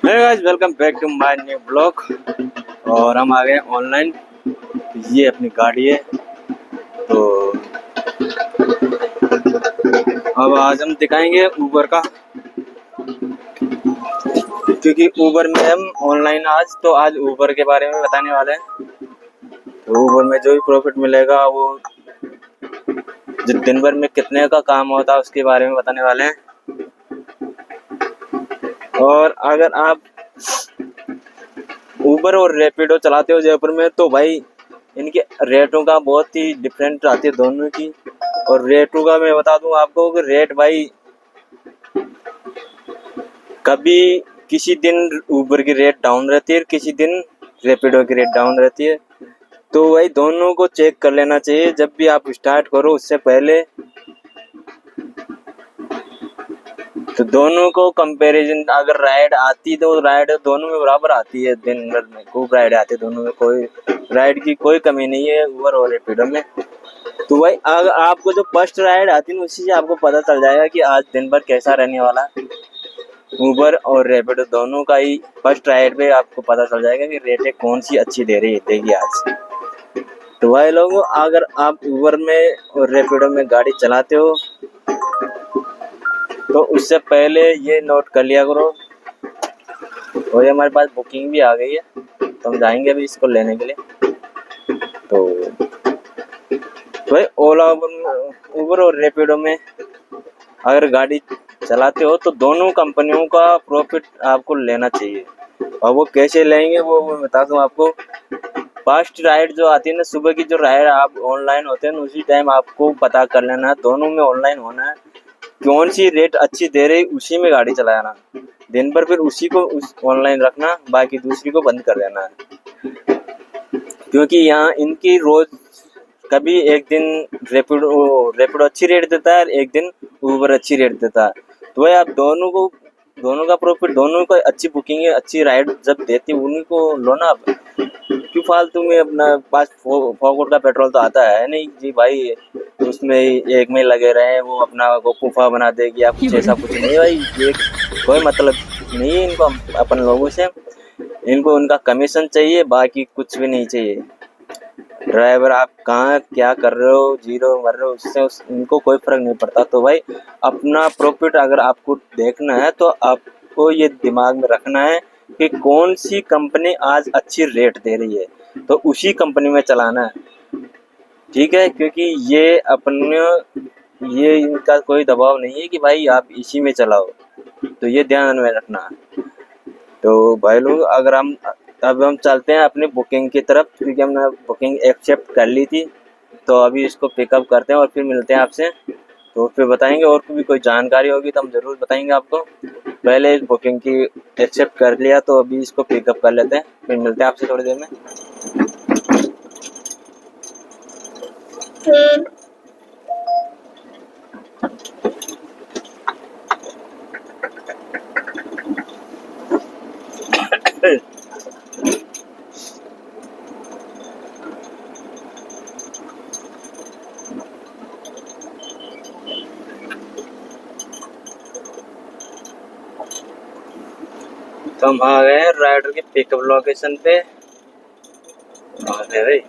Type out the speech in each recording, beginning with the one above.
Hey guys, welcome back to my new blog. और हम आ गए ऑनलाइन। ये अपनी गाड़ी है। तो अब आज हम दिखाएंगे ऊबर का, क्योंकि ऊबर में हम ऑनलाइन आज ऊबर के बारे में बताने वाले हैं। तो ऊबर में जो भी प्रॉफिट मिलेगा वो जो दिन भर में कितने का काम होता है उसके बारे में बताने वाले हैं। और अगर आप ऊबर और रैपिडो चलाते हो जयपुर में, तो भाई इनके रेटों का बहुत ही डिफरेंट आती है दोनों की। और रेटों का मैं बता दूं आपको कि रेट भाई कभी किसी दिन ऊबर की रेट डाउन रहती है, किसी दिन रैपिडो की रेट डाउन रहती है। तो भाई दोनों को चेक कर लेना चाहिए जब भी आप स्टार्ट करो उससे पहले। तो दोनों को कंपैरिजन, अगर राइड आती तो राइड दोनों में बराबर आती है। दिन भर में खूब राइड आती है दोनों में, कोई राइड की कोई कमी नहीं है ऊबर और रैपिडो में। तो भाई अगर आपको जो फर्स्ट राइड आती है उसी से आपको पता चल जाएगा कि आज दिन भर कैसा रहने वाला है। ऊबर और रैपिडो दोनों का ही फर्स्ट राइड पे आपको पता चल जाएगा कि रेटें कौन सी अच्छी दे रही है देगी आज। तो भाई लोगों, अगर आप ऊबर में और रैपिडो में गाड़ी चलाते हो तो उससे पहले ये नोट कर लिया करो। और ये हमारे पास बुकिंग भी आ गई है, तो हम जाएंगे अभी इसको लेने के लिए। तो भाई ओला ऊबर और रैपिडो में अगर गाड़ी चलाते हो तो दोनों कंपनियों का प्रॉफिट आपको लेना चाहिए। और वो कैसे लेंगे वो मैं बता दूं आपको। फर्स्ट राइड जो आती है ना, सुबह की जो राइड आप ऑनलाइन होते हैं ना, उसी टाइम आपको पता कर लेना है, दोनों में ऑनलाइन होना है, कौन सी रेट अच्छी दे रही उसी में गाड़ी चलाना। दिन भर फिर उसी को ऑनलाइन रखना, बाकी दूसरी को बंद कर देना है। क्योंकि यहाँ इनकी रोज कभी एक दिन रैपिडो अच्छी रेट देता है, एक दिन ऊबर अच्छी रेट देता है। तो भाई आप दोनों का प्रॉफिट, दोनों को अच्छी बुकिंग है, अच्छी राइड जब देती है उन्हीं को लो ना। आप क्यों फालतू में अपना पास फॉरवर्ड का पेट्रोल तो आता है नहीं जी भाई, उसमें एक में लगे रहे वो अपना वकूफा बना देगी या कुछ ऐसा कुछ नहीं भाई। ये कोई मतलब नहीं है इनको अपन लोगों से। इनको उनका कमीशन चाहिए, बाकी कुछ भी नहीं चाहिए। ड्राइवर आप कहाँ क्या कर रहे हो, जीरो मर रहे हो, उससे इनको कोई फर्क नहीं पड़ता। तो भाई अपना प्रॉफिट अगर आपको देखना है तो आपको ये दिमाग में रखना है कि कौन सी कंपनी आज अच्छी रेट दे रही है, तो उसी कंपनी में चलाना है, ठीक है। क्योंकि ये इनका कोई दबाव नहीं है कि भाई आप इसी में चलाओ, तो ये ध्यान में रखना है। तो भाई लोग, अगर अब हम चलते हैं अपनी बुकिंग की तरफ, क्योंकि हमने बुकिंग एक्सेप्ट कर ली थी। तो अभी इसको पिकअप करते हैं और फिर मिलते हैं आपसे। तो फिर बताएंगे, और भी कोई जानकारी होगी तो हम ज़रूर बताएंगे आपको। पहले इस बुकिंग की एक्सेप्ट कर लिया, तो अभी इसको पिकअप कर लेते हैं, फिर मिलते हैं आपसे थोड़ी देर में। तो हम आ गए हैं राइडर की पिकअप लोकेशन पे। भाई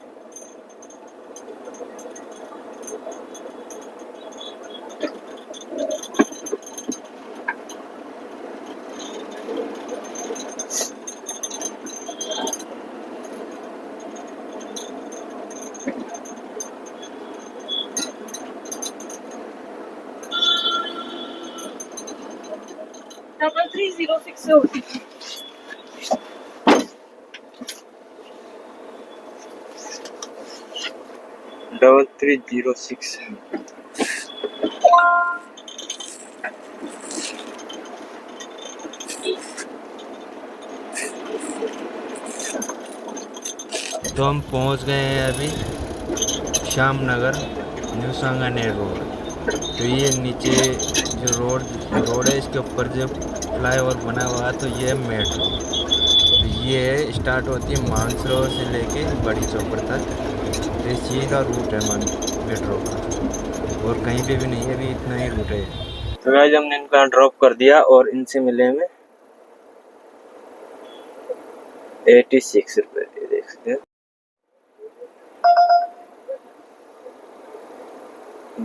डबल 306 से होती थी। 3306। तो हम पहुंच गए हैं अभी श्याम नगर न्यू सांगानेर रोड। तो ये नीचे जो रोड है इसके ऊपर जो फ्लाईओवर बना हुआ है, तो ये मेट्रो। तो ये स्टार्ट होती है मानसरोवर से लेके बड़ी चौपड़ तक। तो ये सीधा रूट है मेट्रो का, और कहीं पे भी नहीं है, अभी इतना ही रूट है। तो गाइस हमने इनको ड्रॉप कर दिया और इनसे मिले हमें। 86 रुपये, ये देख सकते हैं।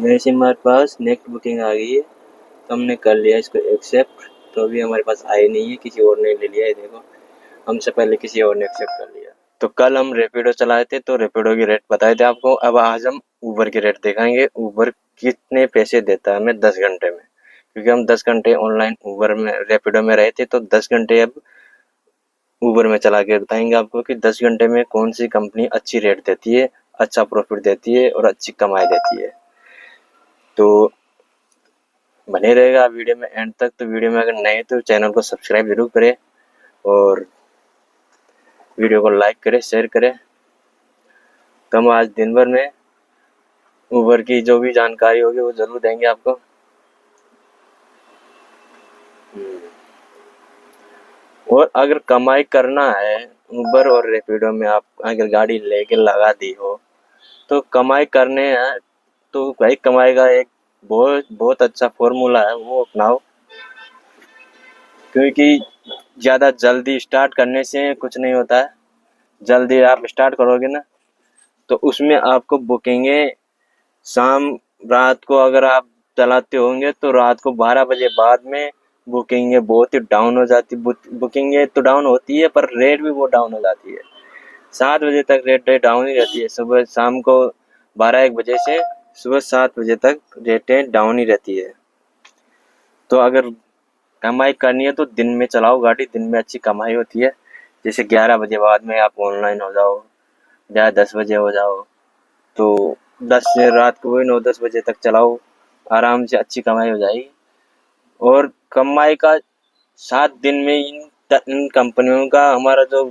जैसे हमारे पास नेक्स्ट बुकिंग आ गई है तो हमने कर लिया इसको एक्सेप्ट। तो अभी हमारे पास आई नहीं है, किसी और ने ले लिया है। देखो हमसे पहले किसी और ने एक्सेप्ट कर लिया। तो कल हम रैपिडो चलाए थे तो रैपिडो की रेट बताए थे आपको। अब आज हम ऊबर की रेट दिखाएंगे। ऊबर कितने पैसे देता है हमें 10 घंटे में, क्योंकि हम 10 घंटे ऑनलाइन ऊबर में रैपिडो में रहे थे। तो 10 घंटे अब ऊबर में चला के बताएंगे आपको कि 10 घंटे में कौन सी कंपनी अच्छी रेट देती है, अच्छा प्रॉफिट देती है और अच्छी कमाई देती है। तो बने रहेगा वीडियो में एंड तक। तो वीडियो में अगर नए तो चैनल को सब्सक्राइब जरूर करें और वीडियो को लाइक करें, शेयर करें। तो हम आज दिन भर में ऊबर की जो भी जानकारी होगी वो ज़रूर देंगे आपको। और अगर कमाई करना है ऊबर और रैपिडो में, आप अगर गाड़ी लेके लगा दी हो तो कमाई करने हैं तो भाई कमाई का एक बहुत बहुत अच्छा फॉर्मूला है, वो अपनाओ। क्योंकि ज़्यादा जल्दी स्टार्ट करने से कुछ नहीं होता है। जल्दी आप स्टार्ट करोगे ना तो उसमें आपको बुकिंगें शाम रात को अगर आप चलाते होंगे तो रात को 12 बजे बाद में बुकिंगें बहुत ही डाउन हो जाती। बुकिंगें तो डाउन होती है पर रेट भी बहुत डाउन हो जाती है। 7 बजे तक रेटें डाउन ही रहती है। सुबह शाम को 12-1 बजे से सुबह 7 बजे तक रेटें डाउन ही रहती है। तो अगर कमाई करनी है तो दिन में चलाओ गाड़ी, दिन में अच्छी कमाई होती है। जैसे 11 बजे बाद में आप ऑनलाइन हो जाओ या 10 बजे हो जाओ तो 10 से रात को 9-10 बजे तक चलाओ, आराम से अच्छी कमाई हो जाएगी। और कमाई का 7 दिन में इन कंपनियों का हमारा जो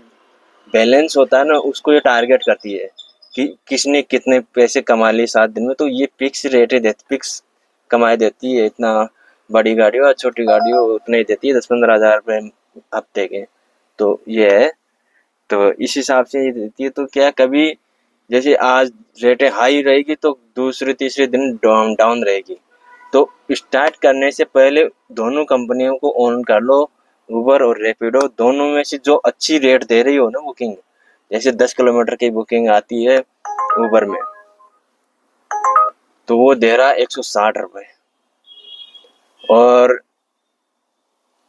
बैलेंस होता है ना उसको ये टारगेट करती है कि किसने कितने पैसे कमा लिए 7 दिन में। तो ये फिक्स रेट देती, फिक्स कमाई देती है। इतना बड़ी गाड़ी हो छोटी गाड़ी हो उतना ही देती है, 10-15 हज़ार रुपये हफ्ते के। तो ये है, तो इस हिसाब से ये देती है। तो क्या कभी जैसे आज रेटें हाई रहेगी तो दूसरे तीसरे दिन डाउन रहेगी। तो स्टार्ट करने से पहले दोनों कंपनियों को ऑन कर लो, ऊबर और रैपिडो। दोनों में से जो अच्छी रेट दे रही हो ना बुकिंग, जैसे 10 किलोमीटर की बुकिंग आती है ऊबर में तो वो दे रहा है 160 रुपये, और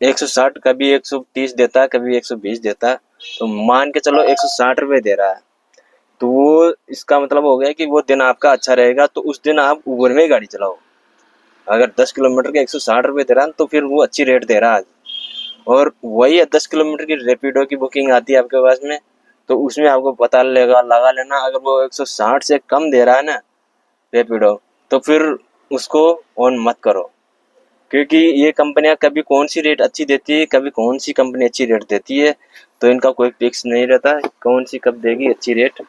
160 कभी 130 देता है, कभी 120 देता है। तो मान के चलो 160 रुपये दे रहा है। तो वो इसका मतलब हो गया कि वो दिन आपका अच्छा रहेगा तो उस दिन आप ऊबर में ही गाड़ी चलाओ। अगर 10 किलोमीटर के 160 रुपये दे रहा है तो फिर वो अच्छी रेट दे रहा है। और वही 10 किलोमीटर की रैपिडो की बुकिंग आती है आपके पास में तो उसमें आपको पता लगा लेना, अगर वो 160 से कम दे रहा है ना रैपिडो तो फिर उसको ऑन मत करो। क्योंकि ये कंपनियां कभी कौन सी रेट अच्छी देती है, कभी कौन सी कंपनी अच्छी रेट देती है, तो इनका कोई फिक्स नहीं रहता कौन सी कब देगी अच्छी रेट।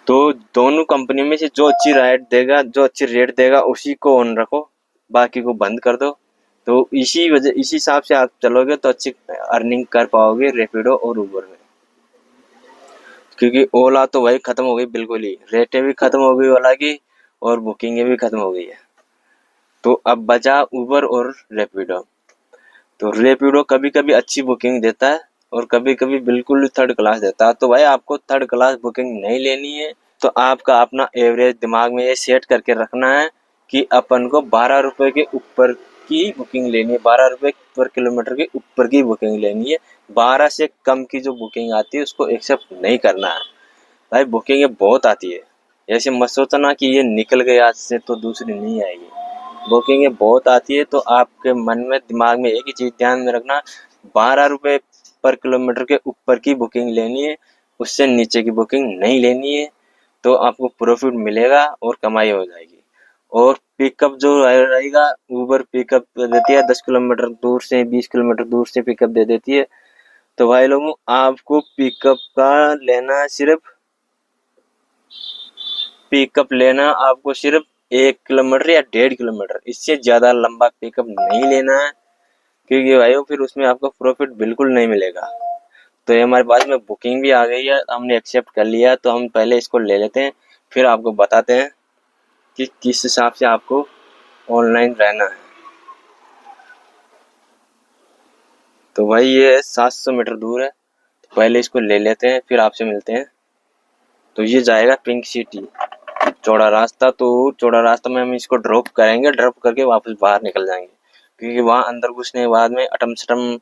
तो दोनों कंपनी में से जो अच्छी रेट देगा, जो अच्छी रेट देगा उसी को ऑन रखो, बाकी को बंद कर दो। तो इसी हिसाब से आप चलोगे तो अच्छी अर्निंग कर पाओगे रैपिडो और ऊबर में। क्योंकि ओला तो भाई खत्म हो गई बिल्कुल ही, रेटें भी खत्म हो गई ओला की और बुकिंगें भी खत्म हो गई है। तो अब बचा ऊबर और रैपिडो। तो रैपिडो कभी कभी अच्छी बुकिंग देता है और कभी कभी बिल्कुल थर्ड क्लास देता है। तो भाई आपको थर्ड क्लास बुकिंग नहीं लेनी है तो आपका अपना एवरेज दिमाग में ये सेट करके रखना है कि अपन को 12 रुपये के ऊपर की बुकिंग लेनी है, 12 रुपये पर किलोमीटर के ऊपर की बुकिंग लेनी है। 12 से कम की जो बुकिंग आती है उसको एक्सेप्ट नहीं करना है। भाई बुकिंग बहुत आती है, ऐसे मत सोचना कि ये निकल गई आज से तो दूसरी नहीं आएगी। बुकिंग बहुत आती है। तो आपके मन में दिमाग में एक ही चीज़ ध्यान में रखना, 12 रुपये पर किलोमीटर के ऊपर की बुकिंग लेनी है, उससे नीचे की बुकिंग नहीं लेनी है। तो आपको प्रॉफिट मिलेगा और कमाई हो जाएगी। और पिकअप जो रहेगा, ऊबर पिकअप देती है 10 किलोमीटर दूर से, 20 किलोमीटर दूर से पिकअप दे देती है। तो भाई लोगों आपको पिकअप का लेना सिर्फ पिकअप लेना आपको सिर्फ 1 किलोमीटर या 1.5 किलोमीटर, इससे ज़्यादा लंबा पिकअप नहीं लेना है। क्योंकि भाई फिर उसमें आपको प्रॉफिट बिल्कुल नहीं मिलेगा। तो ये हमारे पास में बुकिंग भी आ गई है, हमने एक्सेप्ट कर लिया। तो हम पहले इसको ले लेते हैं फिर आपको बताते हैं कि किस हिसाब से आपको ऑनलाइन रहना है। तो भाई ये 700 मीटर दूर है, पहले इसको ले लेते हैं फिर आपसे मिलते हैं। तो ये जाएगा पिंक सिटी, चौड़ा रास्ता। तो चौड़ा रास्ता में हम इसको ड्रॉप करेंगे, ड्रॉप करके वापस बाहर निकल जाएंगे, क्योंकि वहाँ अंदर घुसने के बाद में अटम सटम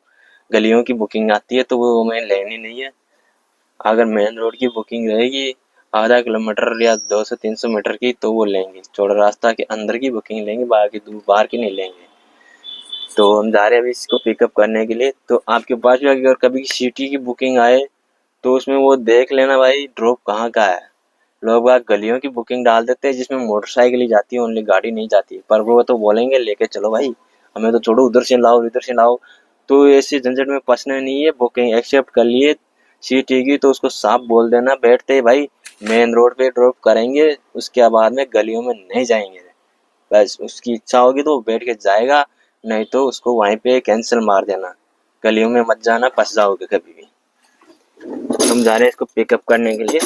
गलियों की बुकिंग आती है तो वो हमें लेनी नहीं है। अगर मेन रोड की बुकिंग रहेगी आधा किलोमीटर या 200-300 मीटर की तो वो लेंगे, चौड़ा रास्ता के अंदर की बुकिंग लेंगे, बाकी दूर बाहर की नहीं लेंगे। तो हम जा रहे हैं अभी इसको पिकअप करने के लिए। तो आपके पास भी अगर कभी सिटी की बुकिंग आए तो उसमें वो देख लेना भाई ड्रॉप कहाँ का है। लोग बाग गलियों की बुकिंग डाल देते हैं जिसमें मोटरसाइकिल ही जाती है, ओनली गाड़ी नहीं जाती, पर वो तो बोलेंगे लेके चलो भाई, हमें तो छोड़ो, उधर से लाओ इधर से लाओ। तो ऐसी झंझट में फंसना नहीं है। बुकिंग एक्सेप्ट कर लिए सिटी की तो उसको साफ बोल देना बैठते ही भाई मेन रोड पे ड्रॉप करेंगे, उसके बाद में गलियों में नहीं जाएंगे। बस उसकी इच्छा होगी तो वो बैठ के जाएगा, नहीं तो उसको वहीं पे कैंसिल मार देना। गलियों में मत जाना, फंस जाओगे कभी भी। हम जा रहे हैं इसको पिकअप करने के लिए।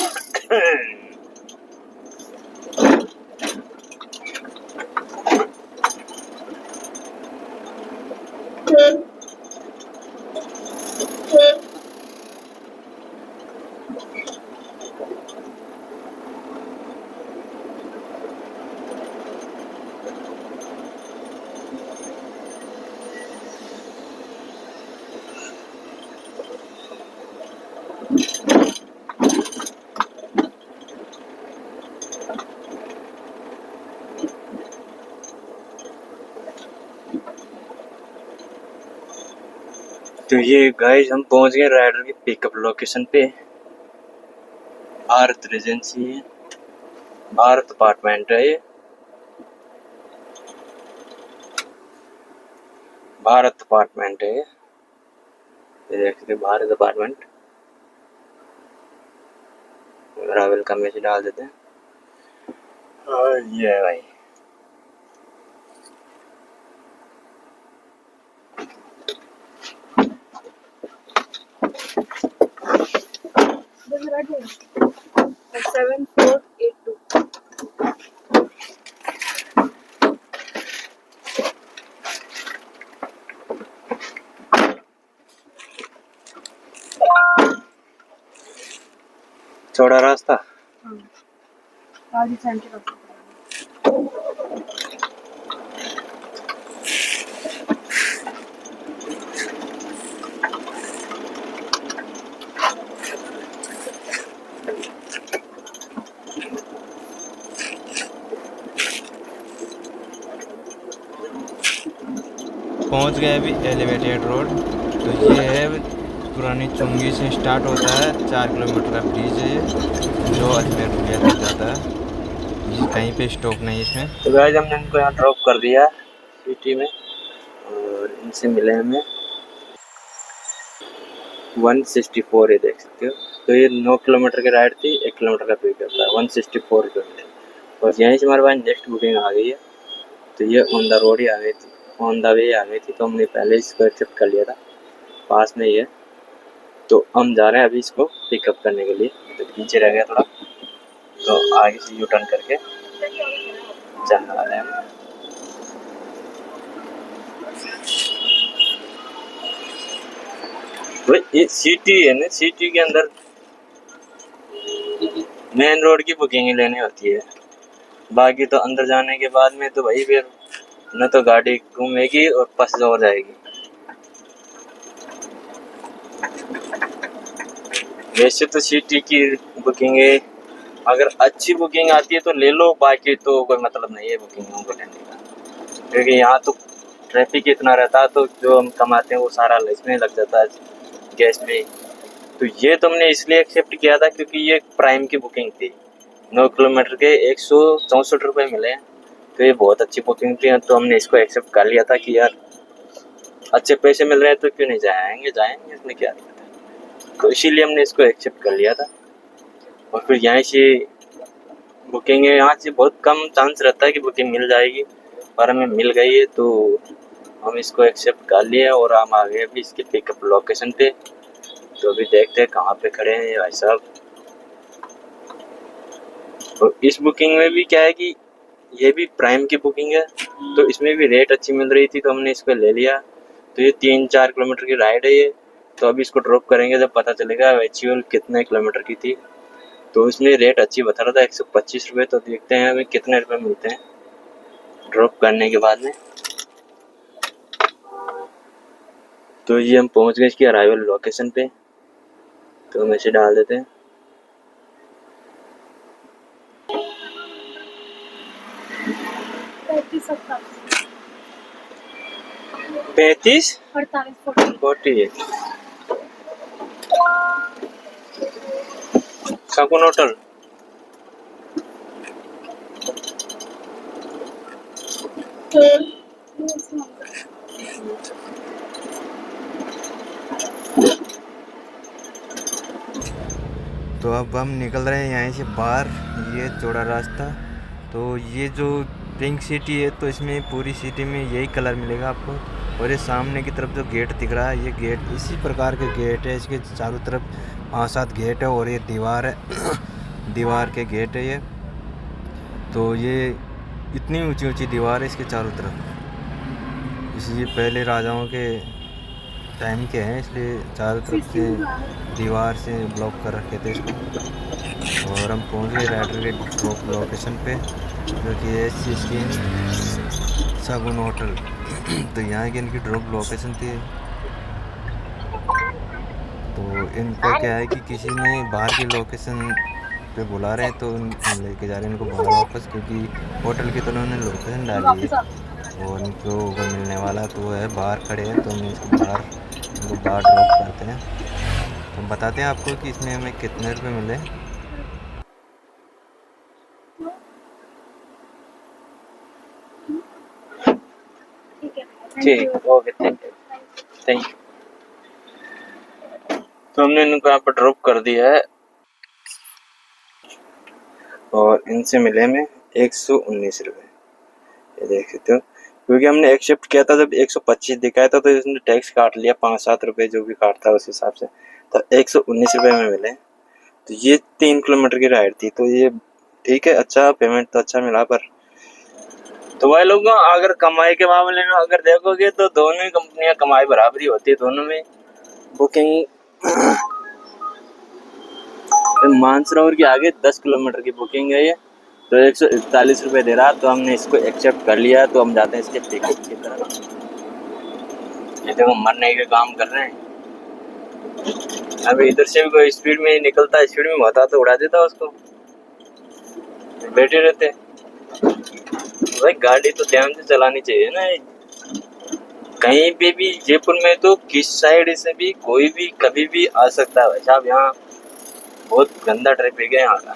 तो ये गाइस हम पहुंच गए राइडर की पिकअप लोकेशन पे। भारत रेजेंसी है, भारत अपार्टमेंट है, ये भारत अपार्टमेंट है, ये देख सकते भारत अपार्टमेंट। रावल का मैसेज डाल देते हैं। और ये है भाई This is 7482. चौड़ा रास्ता। Raji Center. पहुंच गए अभी एलिवेटेड रोड। तो ये है पुरानी चुंगी से स्टार्ट होता है, 4 किलोमीटर का ब्रिज है ये, जो अजमेर रुपया तक जाता है। ये कहीं पे स्टॉप नहीं है इसमें। तो गाइस हमने इनको यहाँ ड्रॉप कर दिया सिटी में और इनसे मिले हमें 164 है, देख सकते हो। तो ये 9 किलोमीटर की राइड थी, 1 किलोमीटर का पिकअप था, 164 किलोमीटर। और यहीं से हमारे पास नेक्स्ट बुकिंग आ गई है। तो ये ऑन द रोड ही आ गई थी, ऑन द वे आ गई थी, तो हमने पहले इसको एक्सेप्ट कर लिया था, पास में ही है। तो हम जा रहे हैं अभी इसको पिकअप करने के लिए। तो पीछे रह गया थोड़ा, तो आगे से यू टर्न करके जाने वाले हैं हम। ये सिटी है ना, सिटी के अंदर मेन रोड की बुकिंग लेनी होती है, बाकी तो अंदर जाने के बाद में तो भाई फिर न तो गाड़ी घूमेगी और फंस हो जाएगी। वैसे तो सिटी की बुकिंग है, अगर अच्छी बुकिंग आती है तो ले लो, बाकी तो कोई मतलब नहीं है बुकिंगों को लेने का, क्योंकि यहाँ तो ट्रैफिक इतना रहता है, तो जो हम कमाते हैं वो सारा इसमें लग जाता है, गैस में। तो ये तो हमने इसलिए एक्सेप्ट किया था क्योंकि ये प्राइम की बुकिंग थी, 9 किलोमीटर के 164 रुपये मिले, तो ये बहुत अच्छी बुकिंग थी। तो हमने इसको एक्सेप्ट कर लिया था कि यार अच्छे पैसे मिल रहे हैं तो क्यों नहीं जाएंगे, जाएंगे, इसमें क्या दिक्कत है। तो इसीलिए हमने इसको एक्सेप्ट कर लिया था। और फिर यहाँ से बुकिंग है, यहाँ से बहुत कम चांस रहता है कि बुकिंग मिल जाएगी, पर हमें मिल गई है तो हम इसको एक्सेप्ट कर लिए और हम आ गए अभी इसके पिकअप लोकेशन पे। तो अभी देखते हैं कहाँ पे खड़े हैं भाई साहब। और इस बुकिंग में भी क्या है कि ये भी प्राइम की बुकिंग है, तो इसमें भी रेट अच्छी मिल रही थी तो हमने इसको ले लिया। तो ये 3-4 किलोमीटर की राइड है ये, तो अभी इसको ड्रॉप करेंगे, जब पता चलेगा एक्चुअल कितने किलोमीटर की थी। तो इसमें रेट अच्छी बता रहा था 125 रुपये। तो देखते हैं अभी कितने रुपए मिलते हैं ड्रॉप करने के बाद में। तो ये हम पहुंच गए इसकी अराइवल लोकेशन पे। तो हम इसे डाल देते हैं। 35 48 शकुन होटल। तो अब हम निकल रहे हैं यहाँ से बाहर, ये चौड़ा रास्ता। तो ये जो पिंक सिटी है, तो इसमें पूरी सिटी में यही कलर मिलेगा आपको। और ये सामने की तरफ जो गेट दिख रहा है, ये गेट इसी प्रकार के गेट है। इसके चारों तरफ 5-7 गेट है और ये दीवार है दीवार के गेट है ये। तो ये इतनी ऊंची ऊंची दीवार है इसके चारों तरफ। इसलिए पहले राजाओं के टाइम के हैं, इसलिए चारों तरफ से दीवार से ब्लॉक कर रखे थे इसको। और हम पहुंच गए राइडर के ड्रॉप लोकेशन पे, जो कि है शगुन होटल। तो यहाँ की इनकी ड्रॉप लोकेशन थी। तो इनको क्या है कि किसी ने बाहर की लोकेशन पे बुला रहे हैं, तो लेके जा रहे हैं इनको बाहर वापस, क्योंकि होटल की तो उन्होंने लोकेशन डाली है और इनको वो मिलने वाला तो वो है बाहर खड़े हैं। तो हम इसको बाहर ड्रॉप करते हैं। तो बताते हैं आपको कि इसमें हमें कितने रुपए मिले। ठीक, ओके, थैंक यू। तो हमने इनको यहाँ पर ड्रॉप कर दिया है और इनसे मिले हमें 119 रुपये। ये देख सकते हो, क्योंकि हमने एक्सेप्ट किया था जब 125 दिखाया था, तो इसने टैक्स काट लिया 5-7 रुपये जो भी काटता है उस हिसाब से। तो 119 रुपये में मिले। तो ये 3 किलोमीटर की राइड थी। तो ये ठीक है, अच्छा पेमेंट तो अच्छा मिला। पर तो भाई लोगों, अगर कमाई के मामले में अगर देखोगे तो दोनों ही कंपनियां कमाई बराबरी होती है दोनों में। बुकिंग मानसरोवर के आगे 10 किलोमीटर की बुकिंग है ये। तो 141 रुपये दे रहा। तो हमने इसको एक्सेप्ट कर लिया। तो हम जाते हैं इसके पिकअप की तरफ। ये देखो मरने के काम कर रहे हैं। अभी इधर से भी कोई स्पीड में निकलता, स्पीड में होता तो उड़ा देता उसको। बैठे रहते भाई, गाड़ी तो ध्यान से चलानी चाहिए ना। कहीं भी जयपुर में तो किस साइड से भी कोई भी कभी भी आ सकता है भाई साहब। यहाँ बहुत गंदा ट्रैफिक है यहाँ का।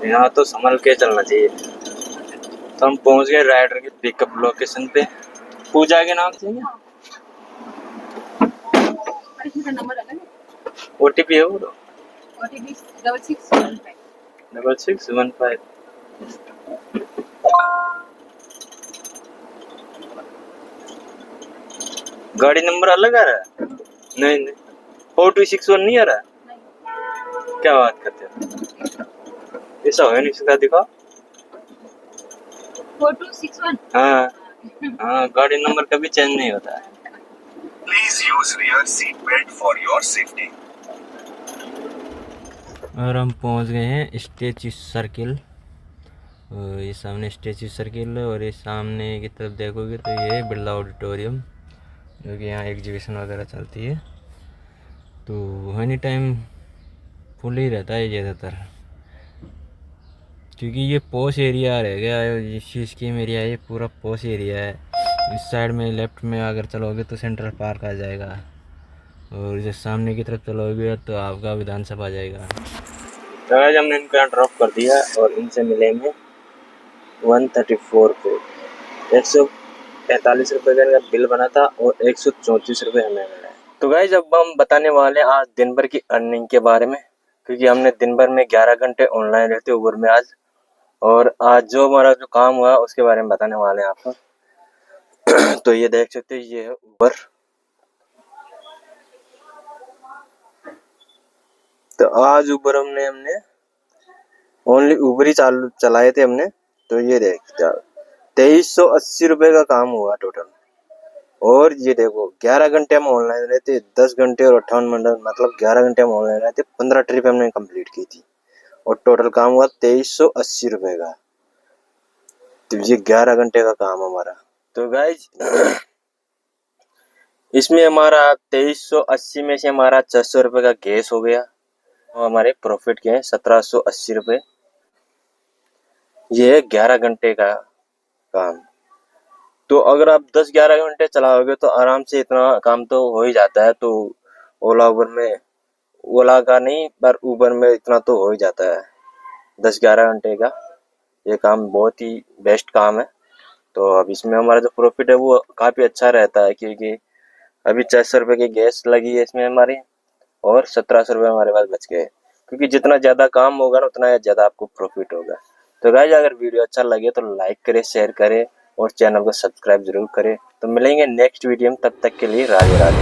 यहाँ तो संभल के चलना चाहिए। तो हम पहुंच गए राइडर के पिकअप लोकेशन पे। पूजा के नाम से OTP है वो। OTP 6615 6615। गाड़ी नंबर अलग आ रहा है? नहीं 4261 नहीं आ रहा है। क्या बात करते हो, ऐसा हो नहीं सकता। दिखाओ 4261। हाँ, गाड़ी नंबर कभी चेंज नहीं होता है। Please use rear seat belt for your safety. और हम पहुंच गए हैं स्टैचू सर्किल। और ये सामने स्टैचू सर्किल, और ये सामने की तरफ देखोगे तो ये बिरला ऑडिटोरियम, जो कि यहाँ एग्जीबिशन वगैरह चलती है। तो एनी टाइम फुल ही रहता है ज़्यादातर, क्योंकि ये पॉश एरिया रह गया है। ये स्कीम एरिया है, ये पूरा पॉश एरिया है। इस साइड में लेफ्ट में अगर चलोगे तो सेंट्रल पार्क आ जाएगा, और जो सामने की तरफ चलोगे तो आपका विधानसभा आ जाएगा। तो आज हमने इनको यहाँ ड्रॉप कर दिया और इनसे मिले हमें 134 पे 145 रुपये का इनका बिल बना था और 134 रुपये हमें मिला है। तो गाइस अब हम बताने वाले हैं आज दिन भर की अर्निंग के बारे में, क्योंकि हमने दिन भर में 11 घंटे ऑनलाइन रहते उबर में आज। और आज जो हमारा जो काम हुआ उसके बारे में बताने वाले हैं आपको। तो ये देख सकते हैं, ये है उबर। तो आज उबर हमने ओनली उबर ही चलाए थे हमने। तो ये देख 2380 रुपये का काम हुआ टोटल। और ये देखो 11 घंटे हम ऑनलाइन रहते, 10 घंटे और 58 मिनट, मतलब 11 घंटे हम ऑनलाइन रहते, 15 ट्रिप हमने कंप्लीट की थी और टोटल काम हुआ 2380 रुपये का। तो ये 11 घंटे का काम हमारा। तो गाइज इसमें हमारा 2380 में से हमारा 600 रुपये का गैस हो गया, तो हमारे प्रॉफिट के हैं 1780 रुपये। ये है 11 घंटे का काम। तो अगर आप 10-11 घंटे चलाओगे तो आराम से इतना काम तो हो ही जाता है। तो ओला का नहीं पर उबर में इतना तो हो ही जाता है 10-11 घंटे का। ये काम बहुत ही बेस्ट काम है। तो अब इसमें हमारा जो प्रॉफिट है वो काफ़ी अच्छा रहता है, क्योंकि अभी 600 रुपये की गैस लगी है इसमें हमारी और 1700 रुपये हमारे पास बच गए, क्योंकि जितना ज़्यादा काम होगा ना उतना ज़्यादा आपको प्रॉफिट होगा। तो गाइस अगर वीडियो अच्छा लगे तो लाइक करें, शेयर करें और चैनल को सब्सक्राइब जरूर करें। तो मिलेंगे नेक्स्ट वीडियो में, तब तक के लिए राधे राधे।